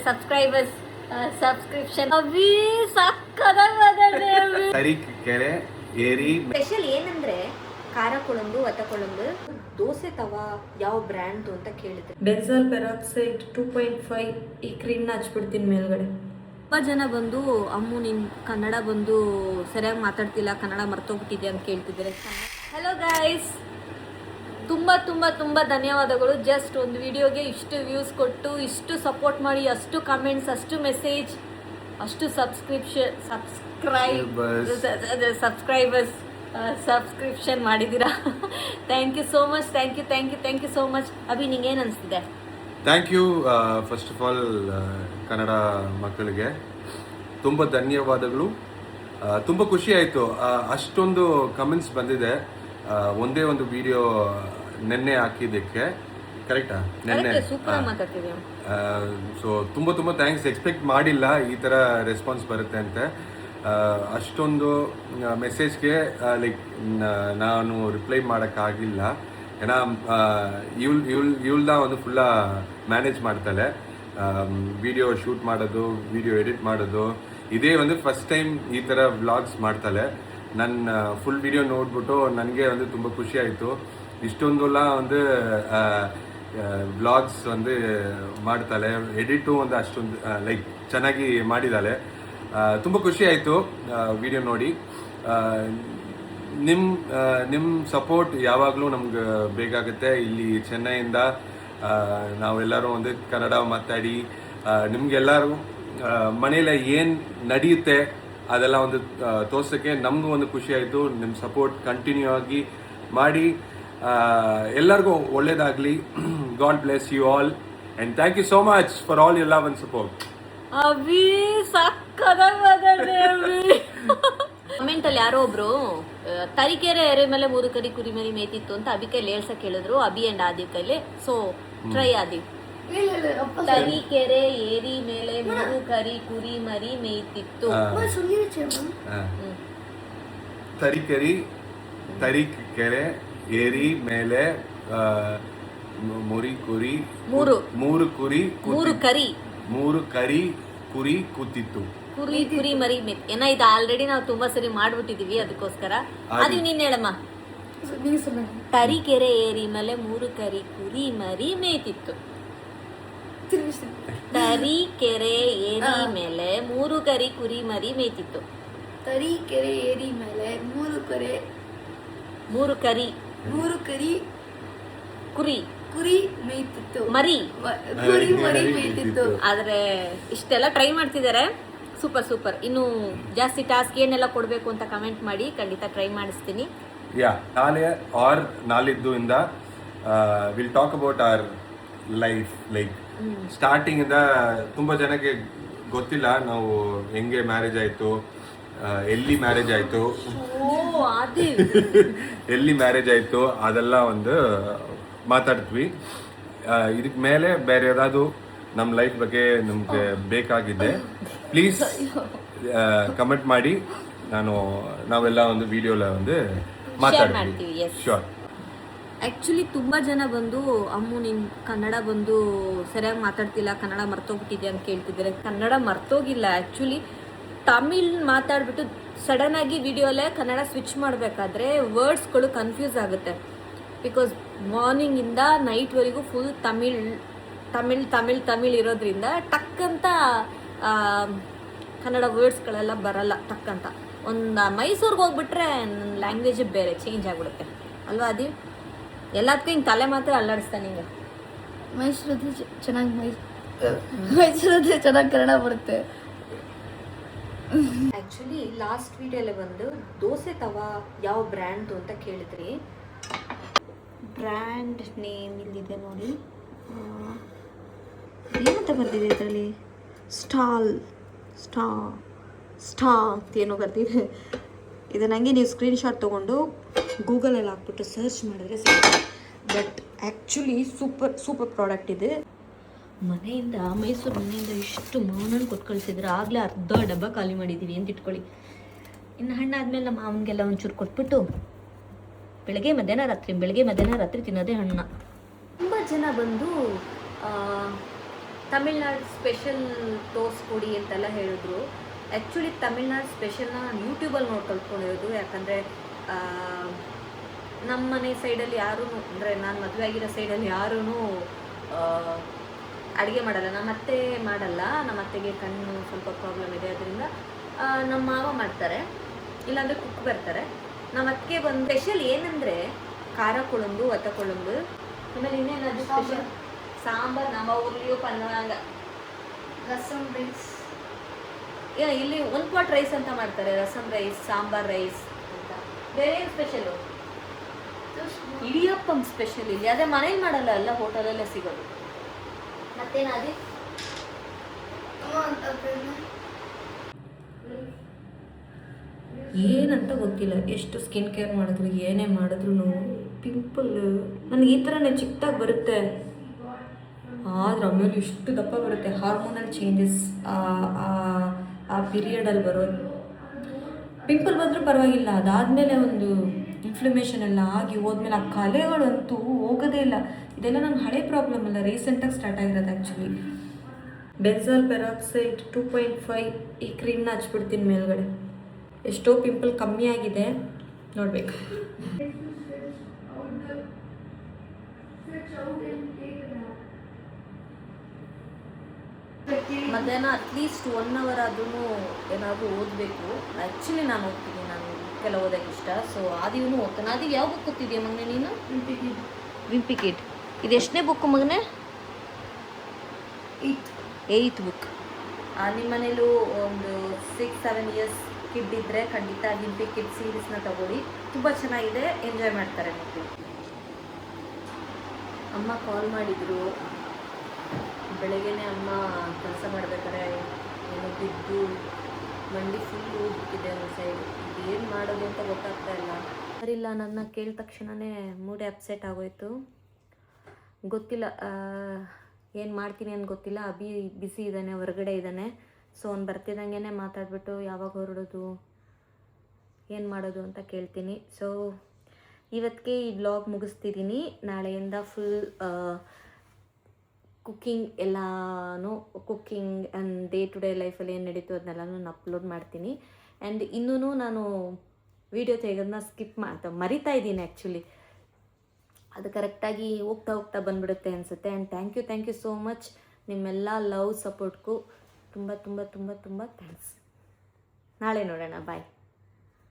Subscribers subscription ಅವಿ ಸಕ್ಕದಾಗಿದೆ ಅವಿ. ತರೀಕೆರೆ ಏರಿ ಸ್ಪೆಷಲ್ ಏನಂದ್ರೆ ಖಾರ ಕೊಳಂಬು ವತ ಕೊಳಂಬು ದೋಸೆ ತವಾ ಯಾವ ಬ್ರ್ಯಾಂಡ್ ಅಂತ ಕೇಳಿದ್ರೆ ಬೆನ್ಸಾಲ್ ಪೆರಾಕ್ಸೈಡ್ 2.5 ಈ ಕ್ರೀಮ್ನ ಹಚ್ಬಿಡ್ತೀನಿ ಮೇಲ್ಗಡೆ. ತುಂಬ ಜನ ಬಂದು ಅಮ್ಮು ನಿನ್ ಕನ್ನಡ ಬಂದು ಸರಿಯಾಗಿ ಮಾತಾಡ್ತಿಲ್ಲ, ಕನ್ನಡ ಮರ್ತೋಗ್ಬಿಟ್ಟಿದೆ ಅಂತ ಕೇಳ್ತಿದ್ದಾರೆ. ಹಲೋ ಗೈಸ್, ತುಂಬ ಧನ್ಯವಾದಗಳು. ಜಸ್ಟ್ ಒಂದು ವಿಡಿಯೋಗೆ ಇಷ್ಟು ವ್ಯೂಸ್ ಕೊಟ್ಟು, ಇಷ್ಟು ಸಪೋರ್ಟ್ ಮಾಡಿ, ಅಷ್ಟು ಕಮೆಂಟ್ಸ್, ಅಷ್ಟು ಮೆಸೇಜ್, ಅಷ್ಟು ಸಬ್ಸ್ಕ್ರೈಬರ್ಸ್ ಸಬ್ಸ್ಕ್ರಿಪ್ಷನ್ ಮಾಡಿದ್ದೀರಾ. Thank you so much. Thank you so much. Abhi ನಿಂಗೇನು ಅನಿಸ್ತಿದೆ? Thank you. First of all Kannada ಮಕ್ಕಳಿಗೆ ತುಂಬ ಧನ್ಯವಾದಗಳು. ತುಂಬ ಖುಷಿ ಆಯಿತು, ಅಷ್ಟೊಂದು ಕಮೆಂಟ್ಸ್ ಬಂದಿದೆ ಒಂದೇ ಒಂದು ವಿಡಿಯೋ ನೆನ್ನೆ ಹಾಕಿದ್ದಕ್ಕೆ. ಕರೆಕ್ಟಾ? ನೆನ್ನೆ. ಸೊ ತುಂಬ ಥ್ಯಾಂಕ್ಸ್. ಎಕ್ಸ್ಪೆಕ್ಟ್ ಮಾಡಿಲ್ಲ ಈ ಥರ ರೆಸ್ಪಾನ್ಸ್ ಬರುತ್ತೆ ಅಂತ. ಅಷ್ಟೊಂದು ಮೆಸೇಜ್ಗೆ ಲೈಕ್ ನಾನು ರಿಪ್ಲೈ ಮಾಡೋಕ್ಕಾಗಿಲ್ಲ. ಏன்னா ಇವಳ್ದ ಒಂದು ಫುಲ್ಲ ಮ್ಯಾನೇಜ್ ಮಾಡ್ತಾಳೆ, ವಿಡಿಯೋ ಶೂಟ್ ಮಾಡೋದು, ವಿಡಿಯೋ ಎಡಿಟ್ ಮಾಡೋದು. ಇದೇ ಒಂದು ಫಸ್ಟ್ ಟೈಮ್ ಈ ಥರ ವ್ಲಾಗ್ಸ್ ಮಾಡ್ತಾಳೆ. ನನ್ನ ಫುಲ್ ವಿಡಿಯೋ ನೋಡ್ಬಿಟ್ಟು ನನಗೆ ಒಂದು ತುಂಬ ಖುಷಿ ಆಯಿತು. ಇಷ್ಟೊಂದೆಲ್ಲ ಒಂದು ವ್ಲಾಗ್ಸ್ ಒಂದು ಮಾಡ್ತಾಳೆ, ಎಡಿಟು ಒಂದು ಅಷ್ಟೊಂದು ಲೈಕ್ ಚೆನ್ನಾಗಿ ಮಾಡಿದ್ದಾಳೆ. ತುಂಬ ಖುಷಿ ಆಯಿತು ವಿಡಿಯೋ ನೋಡಿ. ನಿಮ್ಮ ಸಪೋರ್ಟ್ ಯಾವಾಗಲೂ ನಮ್ಗೆ ಬೇಕಾಗುತ್ತೆ. ಇಲ್ಲಿ ಚೆನ್ನೈಯಿಂದ ನಾವೆಲ್ಲರೂ ಒಂದು ಕನ್ನಡ ಮಾತಾಡಿ ನಿಮ್ಗೆಲ್ಲರೂ ಮನೇಲಿ ಏನು ನಡೆಯುತ್ತೆ ಅದೆಲ್ಲ ಒಂದು ತೋರ್ಸೋಕ್ಕೆ ನಮಗೂ ಒಂದು ಖುಷಿ ಆಯಿತು. ನಿಮ್ಮ ಸಪೋರ್ಟ್ ಕಂಟಿನ್ಯೂ ಆಗಿ ಮಾಡಿ. ಎಲ್ಲರಿಗೂ ಒಳ್ಳೇದಾಗಲಿ. God bless you all and thank you so much for all your love and support. ಅವಿ ಸಕ್ಕದಾಗಿದೆ ಅವಿ. ಕಮೆಂಟ್ ಅಲ್ಲಿ ಯಾರೋ ಒಬ್ರು ತರೀಕೆರೆ ಎರೆ ಮೇಲೆ 3 ಕರಿ ಕುರಿ ಮರಿ ಮೇಯ್ತಿತ್ತು ಅಂತ ಅಭಿ ಕೈಲಿ ಹೇಳ್ಸಕ್ ಹೇಳಿದ್ರು. ಅಭಿ ಅಂಡ್ ಆದಿ ಕೈಲಿ. ಸೊ ಟ್ರೈ ಆದಿ. ತರೀಕೆರೆ ಏರಿ ಮೇಲೆ 3 ಕರಿ ಕುರಿ ಮರಿ ಮೇಯ್ತಿತ್ತು. ತರೀಕೆರೆ ಏರಿ ಮೇಲೆ 3 ಕರಿ ಕುರಿ ಕೂತಿತ್ತು. ಕುರಿ ಮರಿ ಮೇತ್ ಏನ ಇದು ಆಲ್ರೆಡಿ ನಾವು ತುಂಬಾ ಸರಿ ಮಾಡ್ಬಿಟ್ಟಿದೀವಿ, ಅದಕ್ಕೋಸ್ಕರ ಅದು ನೀನ್ ಹೇಳಮ್ಮ. ತರೀಕೆರೆ ಏರಿ ಮೇಲೆ 3 ಕರಿ ಕುರಿ ಮರಿ ಮೇಯ್ತಿತ್ತು. ತರೀಕೆರೆ ಏರಿ ಮೇಲೆ 3 ಕರಿ ಕುರಿ ಮರಿ ಮೇಯ್ತಿತ್ತು. ತರೀಕೆರೆ ಏರಿ ಮೇಲೆ 3 ಕರಿ ಕುರಿ ಮೇಯ್ತಿತ್ತು. ಮರಿ ಮೇಯ್ತಿತ್ತು. ಆದ್ರೆ ಇಷ್ಟೆಲ್ಲ ಟ್ರೈ ಮಾಡ್ತಿದ್ದಾರೆ. ಸೂಪರ್. ಇನ್ನು ಜಾಸ್ತಿ ಟಾಸ್ಕ್ ಏನೆಲ್ಲ ಕೊಡ್ಬೇಕು ಅಂತ ಕಮೆಂಟ್ ಮಾಡಿ, ಖಂಡಿತ ಟ್ರೈ ಮಾಡಿಸ್ತೀನಿ. ನಾಳೆ ಆರ್ ನಾಳಿದ್ದು ಇಂದ will talk about our life. Like starting ಇಂದ ತುಂಬಾ ಜನಕ್ಕೆ ಗೊತ್ತಿಲ್ಲ ನಾವು ಹೆಂಗೆ ಮ್ಯಾರೇಜ್ ಆಯ್ತು, ಎಲ್ಲಿ ಮ್ಯಾರೇಜ್ ಆಯ್ತು ಅದೆಲ್ಲ ಒಂದು ಮಾತಾಡ್ತೀವಿ. ಇದಕ್ಕೆ ಮೇಲೆ ಬೇರೆ ಯಾವ್ದಾದ್ರು ನಮ್ಮ ಲೈಫ್ ಬಗ್ಗೆ ನಮ್ಗೆ ಬೇಕಾಗಿದೆ ಪ್ಲೀಸ್ ಕಮೆಂಟ್ ಮಾಡಿ. ನಾವೆಲ್ಲ ಒಂದು ವಿಡಿಯೋಲ ಒಂದು ಮಾತಾಡ್ತೀವಿ. ಶೋರ್. ಆ್ಯಕ್ಚುಲಿ ತುಂಬ ಜನ ಬಂದು ಅಮ್ಮು ನಿನ್ ಕನ್ನಡ ಬಂದು ಸರಿಯಾಗಿ ಮಾತಾಡ್ತಿಲ್ಲ, ಕನ್ನಡ ಮರ್ತೋಗ್ಬಿಟ್ಟಿದೆ ಅಂತ ಕೇಳ್ತಿದ್ದಾರೆ. ಕನ್ನಡ ಮರ್ತೋಗಿಲ್ಲ. ಆ್ಯಕ್ಚುಲಿ ತಮಿಳ್ ಮಾತಾಡ್ಬಿಟ್ಟು ಸಡನ್ ಆಗಿ ವಿಡಿಯೋಲೇ ಕನ್ನಡ ಸ್ವಿಚ್ ಮಾಡಬೇಕಾದ್ರೆ ವರ್ಡ್ಸ್ಗಳು ಕನ್ಫ್ಯೂಸ್ ಆಗುತ್ತೆ. ಬಿಕಾಸ್ ಮಾರ್ನಿಂಗಿಂದ ನೈಟ್ವರೆಗೂ ಫುಲ್ ತಮಿಳ್ ಇರೋದ್ರಿಂದ ಟಕ್ಕಂತ ಕನ್ನಡ ವರ್ಡ್ಸ್ಗಳೆಲ್ಲ ಬರಲ್ಲ. ಟಕ್ಕಂತ ಒಂದು ಮೈಸೂರಿಗೆ ಹೋಗ್ಬಿಟ್ರೆ ಲ್ಯಾಂಗ್ವೇಜ್ ಬೇರೆ ಚೇಂಜ್ ಆಗಿಬಿಡುತ್ತೆ ಅಲ್ವಾ? ಅದು ಎಲ್ಲದಕ್ಕೂ ಹಿಂಗೆ ತಲೆ ಮಾತ್ರ ಅಲ್ಲಾಡಿಸ್ತಾನೆ. ಹಿಂಗೆ ಮೈಸೂರದ್ದು ಚೆನ್ನಾಗಿ ಕನ್ನಡ ಬರುತ್ತೆ. ಆ್ಯಕ್ಚುಲಿ ಲಾಸ್ಟ್ ವಿಡಿಯೋಲ್ಲೇ ಬಂದು ದೋಸೆ ತವಾ ಯಾವ ಬ್ರ್ಯಾಂಡ್ ಅಂತ ಕೇಳಿದ್ರಿ. ಬ್ರ್ಯಾಂಡ್ ನೇಮ್ ಇಲ್ಲಿದೆ ನೋಡಿ, ಏನಂತ ಬರ್ತಿದೆ ಇದರಲ್ಲಿ, ಸ್ಟಾ ಏನೋ ಬರ್ತಿದೆ. ಇದು ನನಗೆ ನೀವು ಸ್ಕ್ರೀನ್ಶಾಟ್ ತೊಗೊಂಡು ಗೂಗಲಲ್ಲಿ ಹಾಕ್ಬಿಟ್ಟು ಸರ್ಚ್ ಮಾಡಿದ್ರೆ ಸಾಕು. ಬಟ್ ಆ್ಯಕ್ಚುಲಿ ಸೂಪರ್ ಪ್ರಾಡಕ್ಟ್ ಇದೆ. ಮೈಸೂರು ಮನೆಯಿಂದ ಇಷ್ಟು ಮಾವನನ್ನು ಕೊಟ್ಟು ಕಳಿಸಿದ್ರೆ ಆಗಲೇ ಅರ್ಧ ಡಬ್ಬ ಖಾಲಿ ಮಾಡಿದ್ದೀವಿ ಅಂತ ಇಟ್ಕೊಳ್ಳಿ. ಇನ್ನು ಹಣ್ಣಾದ್ಮೇಲೆ ನಮ್ಮ ಮಾವನಿಗೆಲ್ಲ ಒಂಚೂರು ಕೊಟ್ಬಿಟ್ಟು ಬೆಳಗ್ಗೆ ಮಧ್ಯಾಹ್ನ ರಾತ್ರಿ ತಿನ್ನೋದೇ ಹಣ್ಣ. ತುಂಬ ಜನ ಬಂದು ತಮಿಳ್ನಾಡು ಸ್ಪೆಷಲ್ ತೋರಿಸ್ಕೊಡಿ ಅಂತೆಲ್ಲ ಹೇಳಿದ್ರು. ಆ್ಯಕ್ಚುಲಿ ತಮಿಳ್ನಾಡು ಸ್ಪೆಷಲ್ನ ನಾನು ಯೂಟ್ಯೂಬಲ್ಲಿ ನೋಡಿ ಕಲ್ತ್ಕೊಂಡಿರೋದು. ಯಾಕಂದರೆ ನಮ್ಮ ಮನೆ ಸೈಡಲ್ಲಿ ಯಾರೂ, ಅಂದರೆ ನಾನು ಮದುವೆ ಆಗಿರೋ ಸೈಡಲ್ಲಿ ಯಾರೂ ಅಡುಗೆ ಮಾಡಲ್ಲ. ನಮ್ಮ ಅತ್ತೆ ಮಾಡಲ್ಲ, ನಮ್ಮ ಅತ್ತೆಗೆ ಕಣ್ಣು ಸ್ವಲ್ಪ ಪ್ರಾಬ್ಲಮ್ ಇದೆ, ಅದರಿಂದ ನಮ್ಮ ಮಾವ ಮಾಡ್ತಾರೆ, ಇಲ್ಲಾಂದರೆ ಕುಕ್ ಬರ್ತಾರೆ. ನಮ್ಮ ಅತ್ತಿಗೆ ಬಂದು ಸ್ಪೆಷಲ್ ಏನಂದರೆ ಖಾರ ಕೊಳಂಬು, ವತ್ತ ಕೊಳಂಬು, ಆಮೇಲೆ ಇನ್ನೇನದು ಸ್ಪೆಷಲ್ ಸಾಂಬಾರು. ನಮ್ಮ ಊರ್ಲಿಯೂ ಪನ್ನಂಗ ರಸಂ ರೈಸ್, ಇಲ್ಲಿ ಒಂದು ಪಾಟ್ ರೈಸ್ ಅಂತ ಮಾಡ್ತಾರೆ, ರಸಮ್ ರೈಸ್, ಸಾಂಬಾರ್ ರೈಸ್ ಅಂತ. ಬೇರೆ ಏನು ಸ್ಪೆಷಲು? ಇಡಿಯಪ್ಪಂ ಸ್ಪೆಷಲ್ ಇಲ್ಲಿ, ಅದೇ ಮನೇಲಿ ಮಾಡಲ್ಲ, ಎಲ್ಲ ಹೋಟೆಲಲ್ಲೇ ಸಿಗೋದು. ಮತ್ತೇನಾದಿ ಏನಂತ ಗೊತ್ತಿಲ್ಲ, ಎಷ್ಟು ಸ್ಕಿನ್ ಕೇರ್ ಮಾಡಿದ್ರು ಏನೇ ಮಾಡಿದ್ರು ಪಿಂಪಲ್ ನನಗೆ ಈ ಥರನೇ ಚಿಕ್ಕದಾಗಿ ಬರುತ್ತೆ, ಆದ್ರೆ ಆಮೇಲೆ ಇಷ್ಟು ದಪ್ಪ ಬರುತ್ತೆ. ಹಾರ್ಮೋನಲ್ ಚೇಂಜಸ್ ಆ ಪೀರಿಯಡಲ್ಲಿ ಬರೋದು. ಪಿಂಪಲ್ ಬಂದರೂ ಪರವಾಗಿಲ್ಲ, ಅದಾದಮೇಲೆ ಒಂದು ಇನ್ಫ್ಲಮೇಷನ್ ಎಲ್ಲ ಆಗಿ ಹೋದ್ಮೇಲೆ ಆ ಕಲೆಗಳಂತೂ ಹೋಗೋದೇ ಇಲ್ಲ. ಇದೆಲ್ಲ ನನ್ನ ಹಳೆ ಪ್ರಾಬ್ಲಮ್ ಅಲ್ಲ, ರೀಸೆಂಟಾಗಿ ಸ್ಟಾರ್ಟ್ ಆಗಿರೋದು ಆ್ಯಕ್ಚುಲಿ. ಬೆನ್ಸಾಲ್ ಪೆರಾಕ್ಸೈಡ್ 2.5 ಈ ಕ್ರೀಮ್ನ ಹಚ್ಬಿಡ್ತೀನಿ ಮೇಲ್ಗಡೆ. ಎಷ್ಟೋ ಪಿಂಪಲ್ ಕಮ್ಮಿ ಆಗಿದೆ, ನೋಡಬೇಕು. ಮಧ್ಯಾಹ್ನ ಅಟ್ಲೀಸ್ಟ್ 1 hour ಆದ್ರೂ ಏನಾದರೂ ಓದಬೇಕು. ಆ್ಯಕ್ಚುಲಿ ನಾನು ಓದ್ತೀನಿ, ನಾನು ಕೆಲವು ಓದೋಕ್ಕೆ ಇಷ್ಟ. ಸೊ ಆದಿವೂ ಓದ್ತಾನೆ. ಆದಿಗೆ ಯಾವ ಬುಕ್ ಓದ್ತಿದ್ಯಾ ಮಗನೇ ನೀನು? ವಿಂಪಿ ಕಿಡ್. ಇದು ಎಷ್ಟನೇ ಬುಕ್ ಮಗನೇ? 8th book. ನಿಮ್ಮ ಮನೇಲೂ ಒಂದು 6-7 years ಕಿಡ್ ಇದ್ದರೆ ಖಂಡಿತ ವಿಂಪಿ ಕಿಡ್ ಸೀರೀಸ್ನ ತಗೊಳ್ಳಿ, ತುಂಬ ಚೆನ್ನಾಗಿದೆ, ಎಂಜಾಯ್ ಮಾಡ್ತಾರೆ ಮಕ್ಕಳು. ಅಮ್ಮ ಕಾಲ್ ಮಾಡಿದರು ಬೆಳಗ್ಗೆನೇ. ಅಮ್ಮ ಕೆಲಸ ಮಾಡ್ಬೇಕಾದ್ರೆ ಏನೋ ಬಿದ್ದು ಮಂಡಿ ಫುಲ್ಲು ಬಿಟ್ಟಿದೆ ಒಂದು ಸೈಡ್. ಏನು ಮಾಡೋದು ಅಂತ ಗೊತ್ತಾಗ್ತಾ ಇಲ್ಲ. ಸರಿಲ್ಲ, ನನ್ನ ಕೇಳಿದ ತಕ್ಷಣವೇ ಮೂಡೇ ಅಪ್ಸೆಟ್ ಆಗೋಯ್ತು. ಗೊತ್ತಿಲ್ಲ ಏನು ಮಾಡ್ತೀನಿ ಅಂತ ಗೊತ್ತಿಲ್ಲ. ಅಭಿ ಬಿಸಿ ಇದ್ದಾನೆ, ಹೊರಗಡೆ ಇದ್ದಾನೆ. ಸೊ ಅವ್ನು ಬರ್ತಿದ್ದಂಗೆ ಮಾತಾಡ್ಬಿಟ್ಟು ಯಾವಾಗ ಹೊರಡೋದು, ಏನು ಮಾಡೋದು ಅಂತ ಕೇಳ್ತೀನಿ. ಸೊ ಇವತ್ತಿಗೆ ಈ ವ್ಲಾಗ್ ಮುಗಿಸ್ತಿದ್ದೀನಿ. ನಾಳೆಯಿಂದ ಫುಲ್ ಕುಕ್ಕಿಂಗ್ ಎಲ್ಲನೂ, cooking and day to day ಲೈಫಲ್ಲಿ ಏನು ನಡೀತು ಅದನ್ನೆಲ್ಲನೂ ನಾನು ಅಪ್ಲೋಡ್ ಮಾಡ್ತೀನಿ. ಆ್ಯಂಡ್ ಇನ್ನೂ ನಾನು ವೀಡಿಯೋ ತೆಗೆಯೋದನ್ನ ಮರಿತಾ ಇದ್ದೀನಿ ಆ್ಯಕ್ಚುಲಿ. ಅದು ಕರೆಕ್ಟಾಗಿ ಹೋಗ್ತಾ ಬಂದುಬಿಡುತ್ತೆ ಅನಿಸುತ್ತೆ. And thank you so much. ನಿಮ್ಮೆಲ್ಲ ಲವ್ ಸಪೋರ್ಟ್ಗೂ ತುಂಬ ಥ್ಯಾಂಕ್ಸ್. ನಾಳೆ ನೋಡೋಣ, ಬಾಯ್.